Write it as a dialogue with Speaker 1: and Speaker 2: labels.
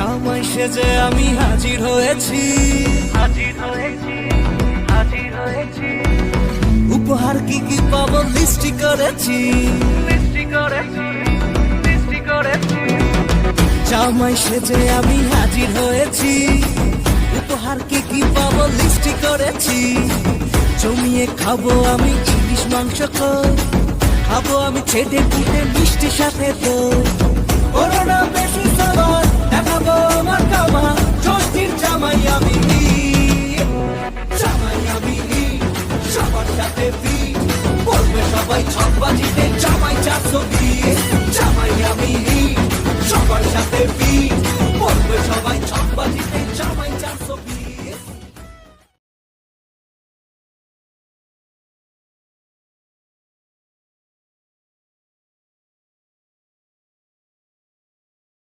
Speaker 1: জামাই সেজে আমি হাজির হয়েছি, উপহার কি কি পাবো লিস্টি করেছি, জামাই সেজে আমি হাজির হয়েছি, উপহার কি কি পাবো লিস্টি করেছি। জমিয়ে খাবো আমি ইলিশ মাংস, খাবো আমি ছেটে পুটে মিষ্টি সাথে দই।